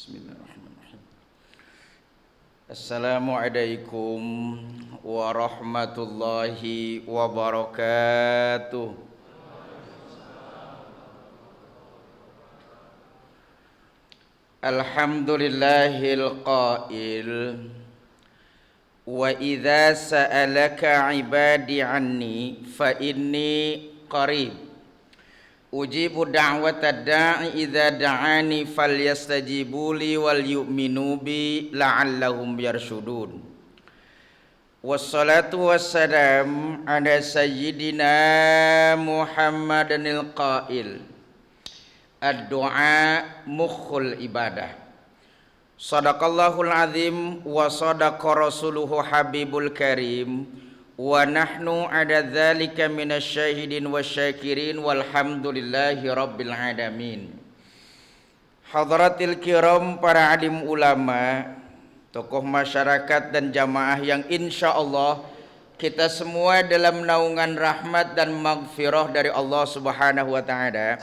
Bismillahirrahmanirrahim. Assalamualaikum warahmatullahi wabarakatuh. Alhamdulillahil qail wa idza sa'alaka 'ibadi 'anni fa inni qarib ujibu da'watad da'i idza da'ani falyastajibu li wal yu'minu bi la'allahum yarshudun. Wassalatu wassalam ala sayyidina Muhammadinil qail ad-du'a mukhul ibadah. Sadaqallahul azim wa sadaqa rasuluhu habibul karim wa nahnu ada dzalika minasyahidin wasyakirin walhamdulillahi rabbil alamin. Hadratil kiram, para alim ulama, tokoh masyarakat dan jamaah yang insyaallah kita semua dalam naungan rahmat dan maghfirah dari Allah Subhanahu wa taala.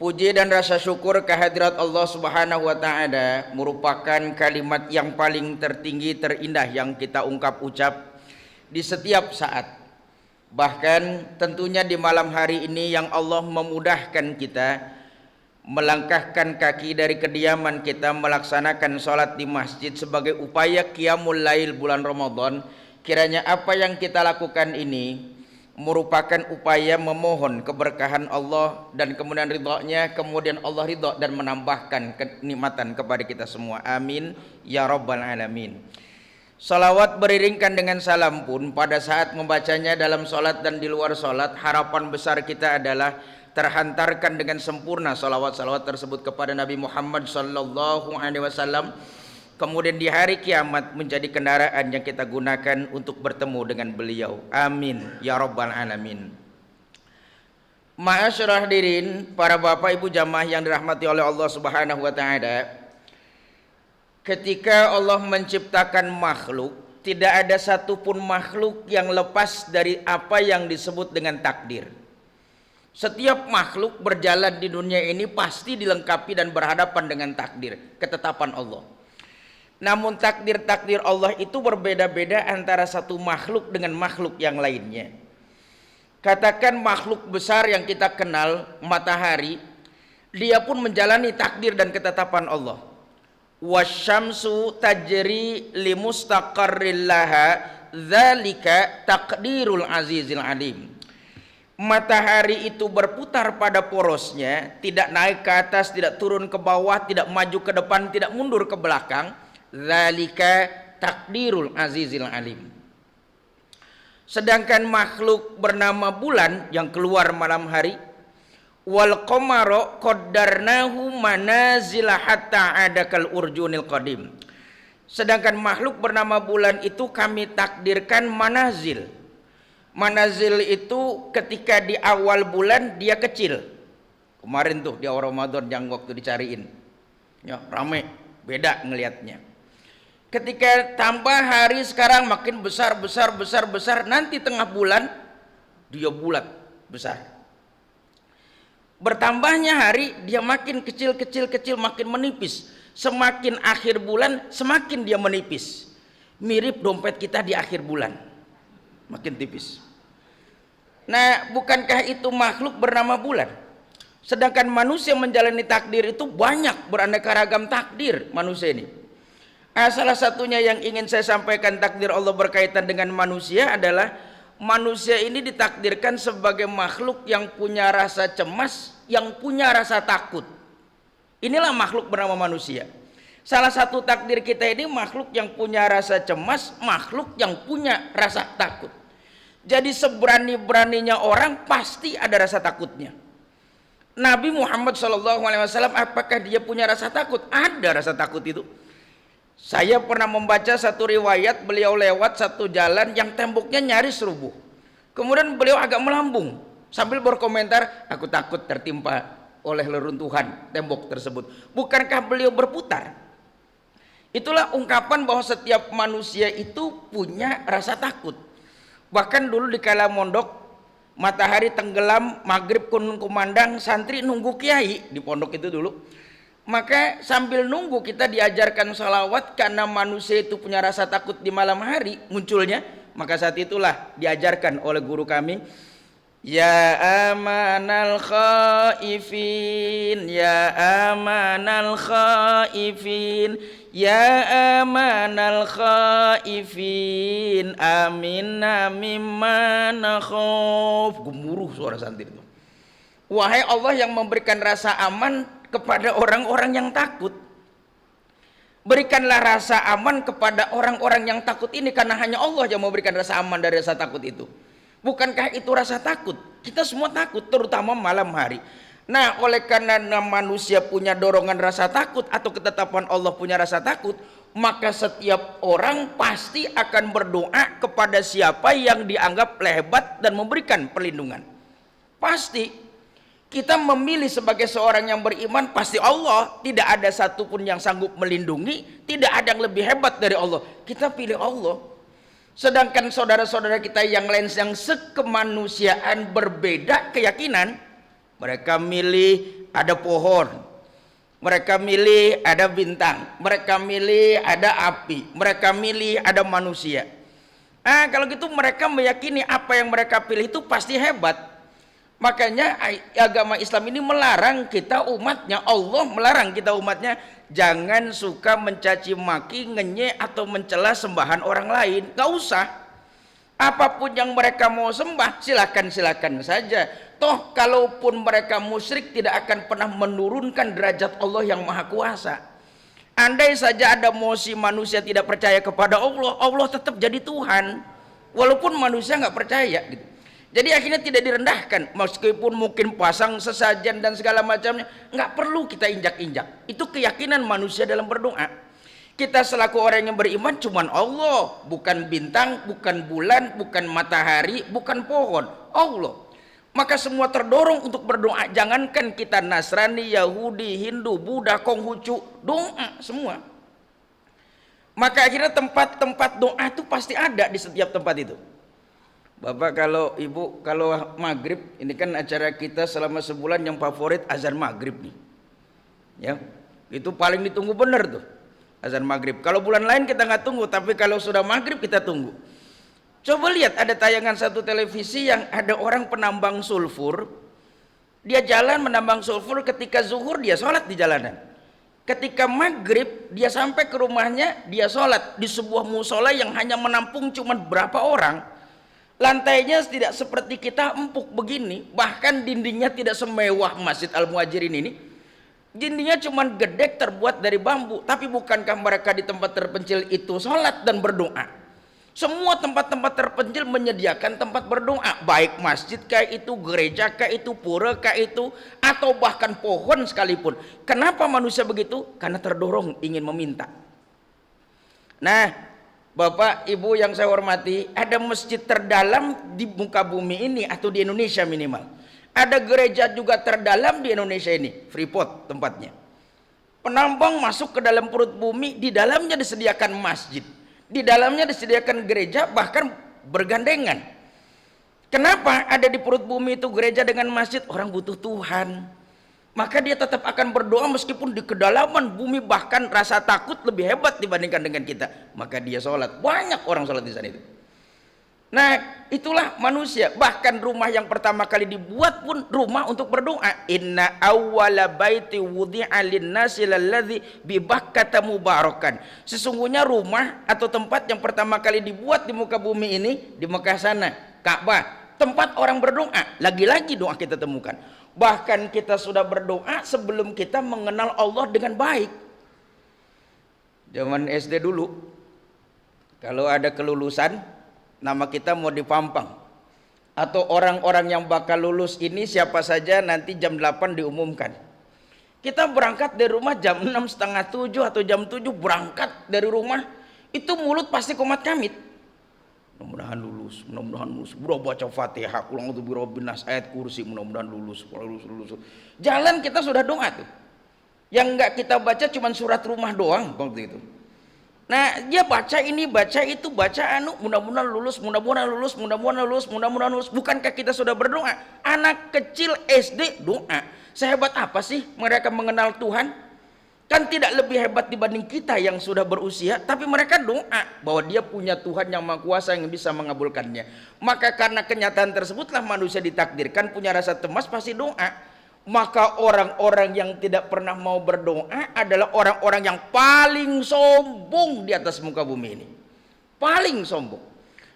Puji dan rasa syukur kehadirat Allah Subhanahu wa taala merupakan kalimat yang paling tertinggi, terindah yang kita ucap di setiap saat. Bahkan tentunya di malam hari ini yang Allah memudahkan kita melangkahkan kaki dari kediaman kita melaksanakan sholat di masjid sebagai upaya qiyamul lail bulan Ramadan. Kiranya apa yang kita lakukan ini merupakan upaya memohon keberkahan Allah dan kemudian ridhonya, kemudian Allah ridho dan menambahkan kenikmatan kepada kita semua. Amin ya rabbal alamin. Salawat beriringkan dengan salam pun pada saat membacanya dalam solat dan di luar solat, harapan besar kita adalah terhantarkan dengan sempurna salawat-salawat tersebut kepada Nabi Muhammad sallallahu alaihi wasallam, kemudian di hari kiamat menjadi kendaraan yang kita gunakan untuk bertemu dengan beliau. Amin ya rabbal alamin. Ma'asyiral hadirin, para bapak ibu jamaah yang dirahmati oleh Allah Subhanahu wa taala, ketika Allah menciptakan makhluk, tidak ada satupun makhluk yang lepas dari apa yang disebut dengan takdir. Setiap makhluk berjalan di dunia ini pasti dilengkapi dan berhadapan dengan takdir, ketetapan Allah. Namun takdir-takdir Allah itu berbeda-beda antara satu makhluk dengan makhluk yang lainnya. Katakan makhluk besar yang kita kenal, matahari, dia pun menjalani takdir dan ketetapan Allah. Wasyamsu tajri limustaqarril laha dzalika taqdirul azizil alim. Matahari itu berputar pada porosnya, tidak naik ke atas, tidak turun ke bawah, tidak maju ke depan, tidak mundur ke belakang. Dzalika taqdirul azizil alim. Sedangkan makhluk bernama bulan yang keluar malam hari, wal qamara qaddarnahu manazila hatta adakal urjunil qadim. Sedangkan makhluk bernama bulan itu kami takdirkan manazil. Manazil itu ketika di awal bulan dia kecil. Kemarin tuh di awal Ramadan yang waktu dicariin, ya rame, beda ngelihatnya. Ketika tambah hari sekarang makin besar, nanti tengah bulan dia bulat besar. Bertambahnya hari dia makin kecil, makin menipis. Semakin akhir bulan semakin dia menipis. Mirip dompet kita di akhir bulan, makin tipis. Nah, bukankah itu makhluk bernama bulan? Sedangkan manusia menjalani takdir itu banyak, beraneka ragam takdir manusia ini. Salah satunya yang ingin saya sampaikan takdir Allah berkaitan dengan manusia adalah manusia ini ditakdirkan sebagai makhluk yang punya rasa cemas, yang punya rasa takut. Inilah makhluk bernama manusia. Salah satu takdir kita ini makhluk yang punya rasa cemas, makhluk yang punya rasa takut. Jadi seberani-beraninya orang pasti ada rasa takutnya. Nabi Muhammad SAW, apakah dia punya rasa takut? Ada rasa takut itu. Saya pernah membaca satu riwayat, beliau lewat satu jalan yang temboknya nyaris rubuh. Kemudian beliau agak melambung sambil berkomentar, aku takut tertimpa oleh leruntuhan tembok tersebut. Bukankah beliau berputar? Itulah ungkapan bahwa setiap manusia itu punya rasa takut. Bahkan dulu di kala mondok, matahari tenggelam, maghrib kumandang, santri nunggu kiai di pondok itu dulu. Maka sambil nunggu kita diajarkan salawat, karena manusia itu punya rasa takut di malam hari munculnya. Maka saat itulah diajarkan oleh guru kami, ya amanal khaifin, ya amanal khaifin, ya amanal khaifin, aminna mimma nakhaf. Gemuruh suara santri itu. Wahai Allah yang memberikan rasa aman kepada orang-orang yang takut, berikanlah rasa aman kepada orang-orang yang takut ini, karena hanya Allah yang memberikan rasa aman dari rasa takut itu. Bukankah itu rasa takut? Kita semua takut, terutama malam hari. Nah, oleh karena manusia punya dorongan rasa takut, atau ketetapan Allah punya rasa takut, maka setiap orang pasti akan berdoa kepada siapa yang dianggap hebat dan memberikan perlindungan. Pasti. Kita memilih sebagai seorang yang beriman, pasti Allah. Tidak ada satupun yang sanggup melindungi, tidak ada yang lebih hebat dari Allah. Kita pilih Allah. Sedangkan saudara-saudara kita yang lain yang sekemanusiaan berbeda keyakinan, mereka milih ada pohon, mereka milih ada bintang, mereka milih ada api, mereka milih ada manusia. Kalau gitu mereka meyakini apa yang mereka pilih itu pasti hebat. Makanya agama Islam ini melarang kita umatnya, Allah melarang kita umatnya jangan suka mencaci maki, ngenyek atau mencela sembahan orang lain. Gak usah. Apapun yang mereka mau sembah, silakan saja. Toh kalaupun mereka musyrik, tidak akan pernah menurunkan derajat Allah yang maha kuasa. Andai saja ada mosi manusia tidak percaya kepada Allah, Allah tetap jadi Tuhan, walaupun manusia nggak percaya gitu. Jadi akhirnya tidak direndahkan, meskipun mungkin pasang sesajen dan segala macamnya, nggak perlu kita injak-injak. Itu keyakinan manusia dalam berdoa. Kita selaku orang yang beriman cuman Allah, bukan bintang, bukan bulan, bukan matahari, bukan pohon, Allah. Maka semua terdorong untuk berdoa. Jangankan kita Nasrani, Yahudi, Hindu, Buddha, Konghucu, doa semua. Maka akhirnya tempat-tempat doa itu pasti ada di setiap tempat itu. Bapak, kalau ibu, kalau maghrib, ini kan acara kita selama sebulan yang favorit azan maghrib nih, ya, itu paling ditunggu bener tuh, azan maghrib. Kalau bulan lain kita nggak tunggu, tapi kalau sudah maghrib kita tunggu. Coba lihat, ada tayangan satu televisi yang ada orang penambang sulfur, dia jalan menambang sulfur, ketika zuhur dia sholat di jalanan, ketika maghrib dia sampai ke rumahnya, dia sholat di sebuah musola yang hanya menampung cuma berapa orang. Lantainya tidak seperti kita empuk begini, bahkan dindingnya tidak semewah Masjid Al-Muhajirin ini. Dindingnya cuma gedek terbuat dari bambu. Tapi bukankah mereka di tempat terpencil itu sholat dan berdoa? Semua tempat-tempat terpencil menyediakan tempat berdoa, baik masjid kayak itu, gereja kayak itu, pura kayak itu, atau bahkan pohon sekalipun. Kenapa manusia begitu? Karena terdorong ingin meminta. Nah, Bapak, Ibu yang saya hormati, ada masjid terdalam di muka bumi ini, atau di Indonesia minimal. Ada gereja juga terdalam di Indonesia ini, Freeport tempatnya. Penambang masuk ke dalam perut bumi, di dalamnya disediakan masjid, di dalamnya disediakan gereja, bahkan bergandengan. Kenapa ada di perut bumi itu gereja dengan masjid? Orang butuh Tuhan. Maka dia tetap akan berdoa meskipun di kedalaman bumi, bahkan rasa takut lebih hebat dibandingkan dengan kita. Maka dia sholat. Banyak orang sholat di sana itu. Nah, itulah manusia. Bahkan rumah yang pertama kali dibuat pun rumah untuk berdoa. Inna awwala baiti wudi'a linnasi lalladzi bi Bakkata mubarakan. Sesungguhnya rumah atau tempat yang pertama kali dibuat di muka bumi ini, di Mekah sana, Ka'bah, tempat orang berdoa. Lagi-lagi doa kita temukan. Bahkan kita sudah berdoa sebelum kita mengenal Allah dengan baik. Zaman SD dulu, kalau ada kelulusan, nama kita mau dipampang, atau orang-orang yang bakal lulus ini siapa saja, nanti jam 8 diumumkan. Kita berangkat dari rumah jam 6, setengah 7 atau jam 7 berangkat dari rumah, itu mulut pasti komat kamit. Mudah-mudahan lulus, mudah-mudahan lulus. Bro baca Fatihah, ulang itu birobbinas, ayat kursi, mudah-mudahan lulus, lulus. Jalan kita sudah doa tuh. Yang enggak kita baca cuma surat rumah doang waktu itu. Nah, dia baca ini, baca itu, baca mudah-mudahan lulus, mudah-mudahan lulus, mudah-mudahan lulus, mudah-mudahan lulus. Bukankah kita sudah berdoa? Anak kecil SD doa. Sehebat apa sih mereka mengenal Tuhan? Kan tidak lebih hebat dibanding kita yang sudah berusia, tapi mereka doa bahwa dia punya Tuhan yang Maha Kuasa yang bisa mengabulkannya. Maka karena kenyataan tersebutlah manusia ditakdirkan punya rasa cemas pasti doa. Maka orang-orang yang tidak pernah mau berdoa adalah orang-orang yang paling sombong di atas muka bumi ini. Paling sombong.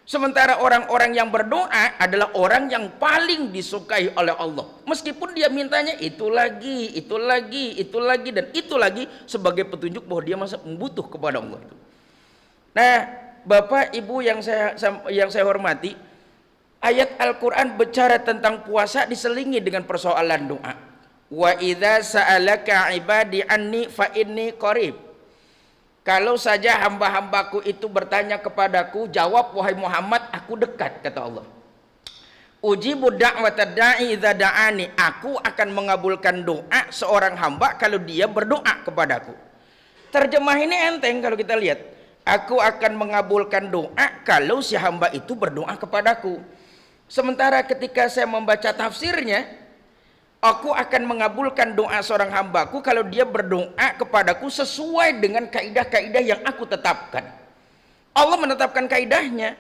Sementara orang-orang yang berdoa adalah orang yang paling disukai oleh Allah. Meskipun dia mintanya itu lagi, itu lagi, itu lagi, dan itu lagi sebagai petunjuk bahwa dia masih membutuh kepada Allah. Nah, Bapak Ibu yang saya hormati, ayat Al-Quran bicara tentang puasa diselingi dengan persoalan doa. Wa idza sa'alaka ibadi anni fa inni qarib. Kalau saja hamba-hambaku itu bertanya kepadaku, jawab wahai Muhammad, aku dekat, kata Allah. Ujibu da'watad da'i idza da'ani. Aku akan mengabulkan doa seorang hamba kalau dia berdoa kepadaku. Terjemah ini enteng kalau kita lihat. Aku akan mengabulkan doa kalau si hamba itu berdoa kepadaku. Sementara ketika saya membaca tafsirnya, aku akan mengabulkan doa seorang hambaku kalau dia berdoa kepadaku sesuai dengan kaidah-kaidah yang aku tetapkan. Allah menetapkan kaidahnya.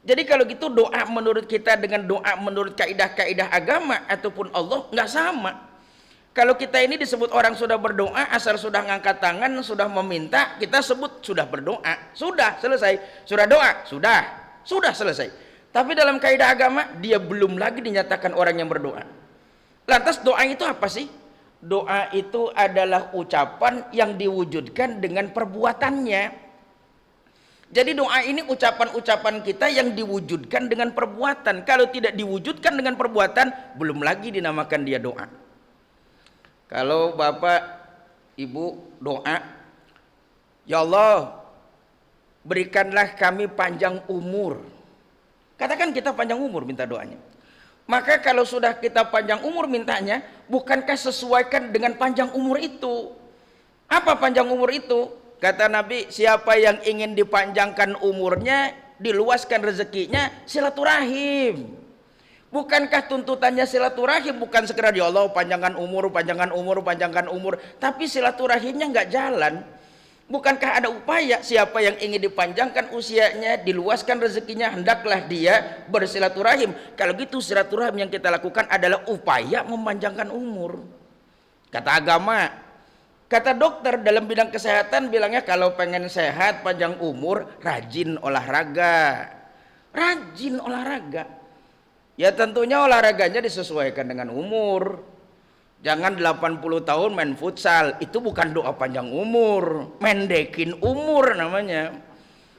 Jadi kalau gitu doa menurut kita dengan doa menurut kaidah-kaidah agama ataupun Allah nggak sama. Kalau kita ini disebut orang sudah berdoa, asal sudah ngangkat tangan, sudah meminta, kita sebut sudah berdoa. Sudah selesai. Sudah doa, sudah selesai. Tapi dalam kaidah agama dia belum lagi dinyatakan orang yang berdoa. Lantas doa itu apa sih? Doa itu adalah ucapan yang diwujudkan dengan perbuatannya. Jadi doa ini ucapan-ucapan kita yang diwujudkan dengan perbuatan. Kalau tidak diwujudkan dengan perbuatan, belum lagi dinamakan dia doa. Kalau Bapak, Ibu doa, ya Allah, berikanlah kami panjang umur. Katakan kita panjang umur minta doanya. Maka kalau sudah kita panjang umur mintanya, bukankah sesuaikan dengan panjang umur itu? Apa panjang umur itu? Kata Nabi, siapa yang ingin dipanjangkan umurnya, diluaskan rezekinya, silaturahim. Bukankah tuntutannya silaturahim? Bukan sekedar ya Allah panjangkan umur, panjangkan umur, panjangkan umur. Tapi silaturahimnya nggak jalan. Bukankah ada upaya siapa yang ingin dipanjangkan usianya, diluaskan rezekinya, hendaklah dia bersilaturahim. Kalau gitu silaturahim yang kita lakukan adalah upaya memanjangkan umur. Kata agama, kata dokter dalam bidang kesehatan bilangnya kalau pengen sehat, panjang umur, rajin olahraga. Rajin olahraga. Ya tentunya olahraganya disesuaikan dengan umur. Jangan 80 tahun main futsal, itu bukan doa panjang umur, mendekin umur namanya.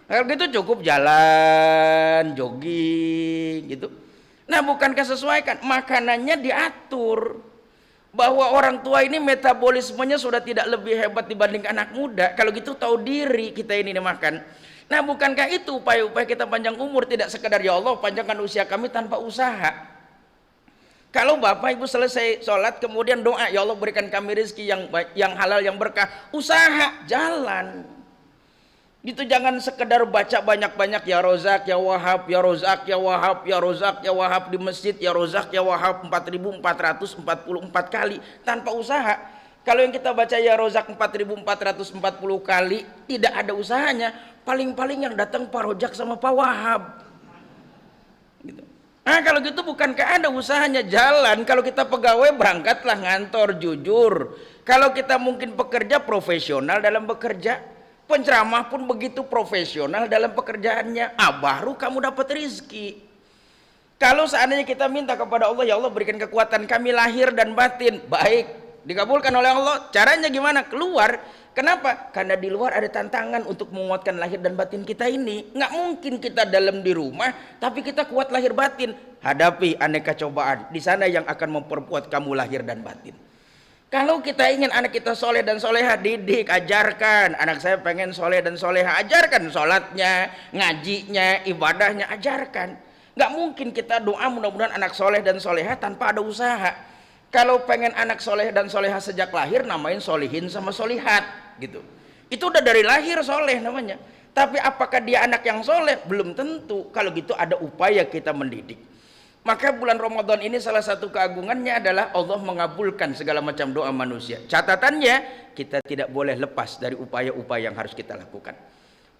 Kalau gitu cukup jalan, jogging gitu. Nah, bukankah sesuaikan? Makanannya diatur. Bahwa orang tua ini metabolismenya sudah tidak lebih hebat dibanding anak muda. Kalau gitu tahu diri kita ini makan. Nah, bukankah itu upaya-upaya kita panjang umur, tidak sekedar ya Allah panjangkan usia kami tanpa usaha. Kalau Bapak Ibu selesai sholat kemudian doa, ya Allah berikan kami rezeki yang halal yang berkah, usaha jalan. Itu jangan sekedar baca banyak-banyak ya Rozak ya Wahab, ya Rozak ya Wahab, ya Rozak ya Wahab di masjid, ya Rozak ya Wahab 4444 kali tanpa usaha. Kalau yang kita baca ya Rozak 4440 kali tidak ada usahanya, paling-paling yang datang Pak Rozak sama Pak Wahab. Gitu. Nah kalau gitu bukankah ada usahanya jalan? Kalau kita pegawai berangkatlah ngantor jujur. Kalau kita mungkin pekerja profesional dalam bekerja, penceramah pun begitu profesional dalam pekerjaannya. Baru kamu dapat rizki. Kalau seandainya kita minta kepada Allah, ya Allah berikan kekuatan kami lahir dan batin, baik, dikabulkan oleh Allah. Caranya gimana? Keluar. Kenapa? Karena di luar ada tantangan untuk menguatkan lahir dan batin kita ini. Nggak mungkin kita dalam di rumah, tapi kita kuat lahir batin. Hadapi aneka cobaan. Di sana yang akan memperkuat kamu lahir dan batin. Kalau kita ingin anak kita soleh dan soleha, didik, ajarkan. Anak saya pengen soleh dan soleha, ajarkan sholatnya, ngajinya, ibadahnya, ajarkan. Nggak mungkin kita doa mudah-mudahan anak soleh dan soleha tanpa ada usaha. Kalau pengen anak soleh dan soleha sejak lahir, namain solihin sama solihat gitu. Itu udah dari lahir soleh namanya. Tapi apakah dia anak yang soleh? Belum tentu. Kalau gitu ada upaya kita mendidik. Maka bulan Ramadan ini salah satu keagungannya adalah Allah mengabulkan segala macam doa manusia. Catatannya, kita tidak boleh lepas dari upaya-upaya yang harus kita lakukan.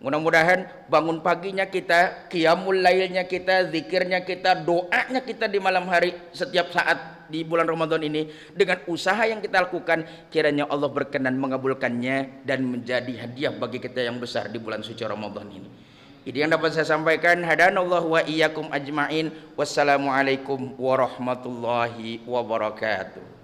Mudah-mudahan bangun paginya kita, qiyamul lailnya kita, zikirnya kita, doanya kita di malam hari setiap saat di bulan Ramadan ini, dengan usaha yang kita lakukan, kiranya Allah berkenan mengabulkannya dan menjadi hadiah bagi kita yang besar di bulan suci Ramadan ini. Ini yang dapat saya sampaikan. Hadanallahu wa iyyakum ajmain. Wassalamualaikum warahmatullahi wabarakatuh.